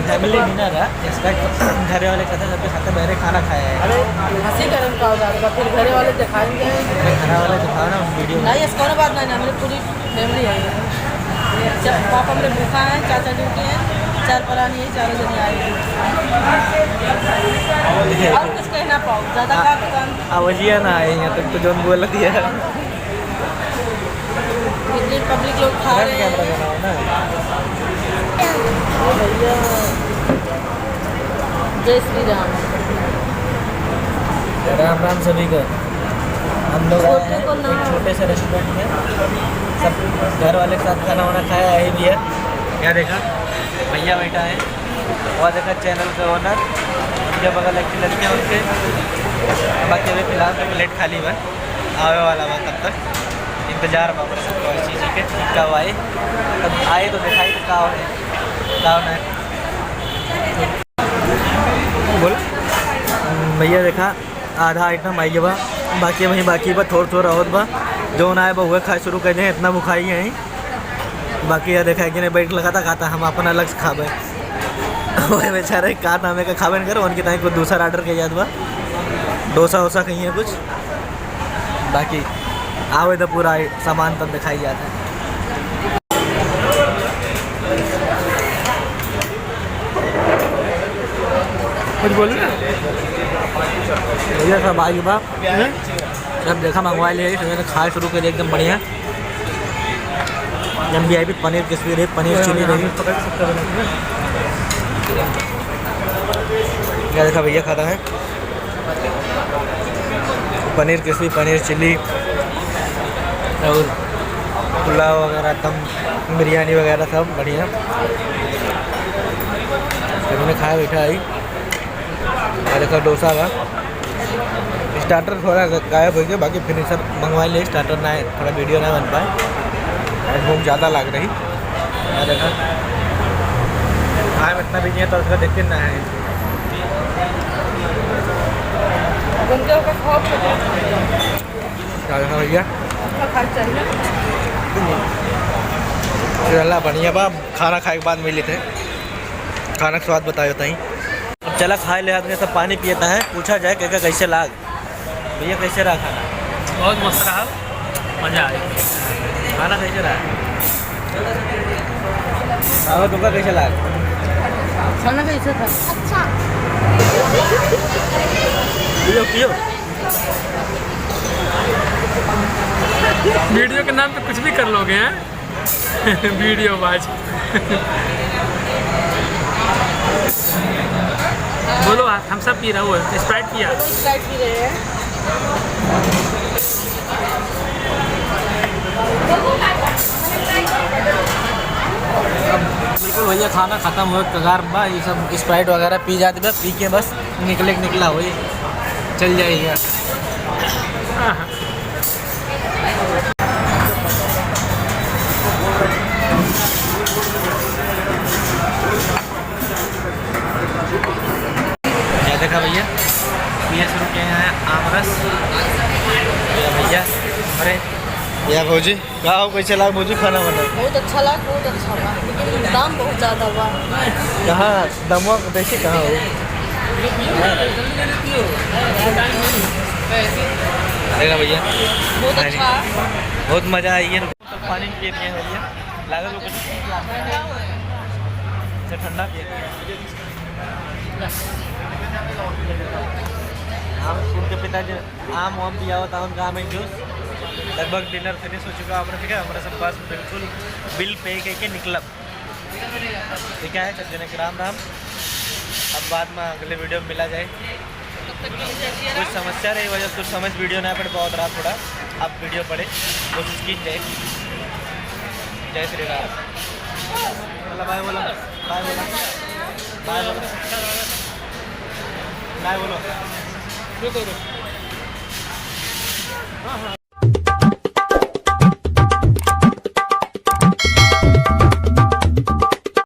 Family dinner है, expect घर वाले कहते हैं सबके साथ बैठे खाना खाया है। अरे हंसी गर्म का होगा फिर घर वाले दिखाएंगे। घर वाले दिखाओ ना वीडियो नहीं ऐसी कोई बात नहीं, हमारी पूरी फैमिली है। पापा मेरे भूखा हैं, चाचा ड्यूटी हैं, 4 पुरानी है, 4 जने आए। और कुछ कहना पाओ ज़्यादा का काम आवजिया ना आए यहाँ तक तो जो बोल दिया। इतनी पब्लिक लोग खा रहे हैं। कैमरा ना भैया जय श्री राम। राम राम सभी को। हम लोग छोटे को ना एक छोटे से रेस्टोरेंट में सब घर वाले के साथ खाना वाना खाया है भी है। क्या देखा भैया बैठा है, और देखा चैनल का ओनर, उनके बगल एक लड़कियाँ उनके, बाकी अभी फिलहाल तो प्लेट खाली हुआ आवे वाला हुआ। तब तक इंतजार हुआ मेरे सबको इस चीज़ के कब आए, तब आए तो दिखाई तो का होना है। बोल भैया देखा आधा आइटम आई बा, बाकी वहीं बाकी बा थोड़ा थोड़ा और बा जो ना है वह खाए शुरू कर दें। इतना बुखाई है बाकी यह देखा है कि नहीं बैठ लगा था खाता हम अपन अलग से खाबे। वही बेचारे का नामे का खाबे नहीं करो उनके टाइम कुछ दूसरा ऑर्डर किया जाता बा, डोसा वोसा कहीं है कुछ। बाकी आवे तो पूरा सामान तब दिखाई जाता है। कुछ बोल भैया सब आई बा सब देखा मंगवा लिया तो खाए शुरू कर एकदम बढ़िया। जब भी आई भी पनीर किस्मी रही, पनीर चिली रही। क्या देखा भैया खाता है पनीर किस्मी, पनीर चिली और पुलाव वगैरह, दम बिरयानी वगैरह सब बढ़िया। मैंने खाया बैठा आई। देखा डोसा का स्टार्टर थोड़ा गायब हो गया, बाकी फिनिशर मंगवा लिए। स्टार्टर ना थोड़ा वीडियो ना बन पाए, भूख ज़्यादा लग रही। देखा खाए में इतना भी नहीं है तो उसका देखते ना है। क्या भैया अल्लाह बढ़िया बा। खाना खाए के बाद मिले थे, खाना का स्वाद बताए होता ही। अब चला खाए ले आदमी सब पानी पियता है, पूछा जाए क्या कैसे लाग भैया कैसे रहा खाना? बहुत मस्त रहा, मज़ा आया। खाना कैसे रहा? खाना तुमका कैसे लगा? खाना कैसे था? अच्छा। पियो पियो। वीडियो के नाम पे कुछ भी कर लोगे हैं। वीडियो बाज। बोलो हम सब पी रहा हूँ, स्प्राइट पिया। स्प्राइट पी रहे हैं। बिल्कुल भैया खाना ख़त्म हो कगार बा, ये सब स्प्राइट वगैरह पी जाती बस, पी के बस निकला हो चल जाइएगा। क्या देखा भैया पिया शुरू किए हैं आमरस भैया। अरे या भौजी का हो कैसे लगा भौजी खाना बना? बहुत अच्छा लगा, बहुत अच्छा लगा, लेकिन दाम बहुत ज़्यादा हुआ। कहाँ दमवा देखिए कहाँ हो? अरे भैया बहुत अच्छा, बहुत मज़ा आई है। पानी पिए पिए भैया लागत को कुछ ठंडा पिए। आम उनके पिताजी आम वाम पिया होता है उनका आम जूस। लगभग डिनर फिनिश हो चुका है ठीक है। हमारे सब पास बिल्कुल बिल पे करके निकलब ठीक है। सब जने राम राम। अब बाद में अगले वीडियो में मिला जाए। कुछ समस्या रही वजह कुछ समझ वीडियो ना पड़े बहुत रहा थोड़ा, अब वीडियो पढ़े कोशिश की जाए। जय श्री राम। बाय बोलो, बाय बोलो, बाय बोलो, बाय बोलो। हाँ हाँ।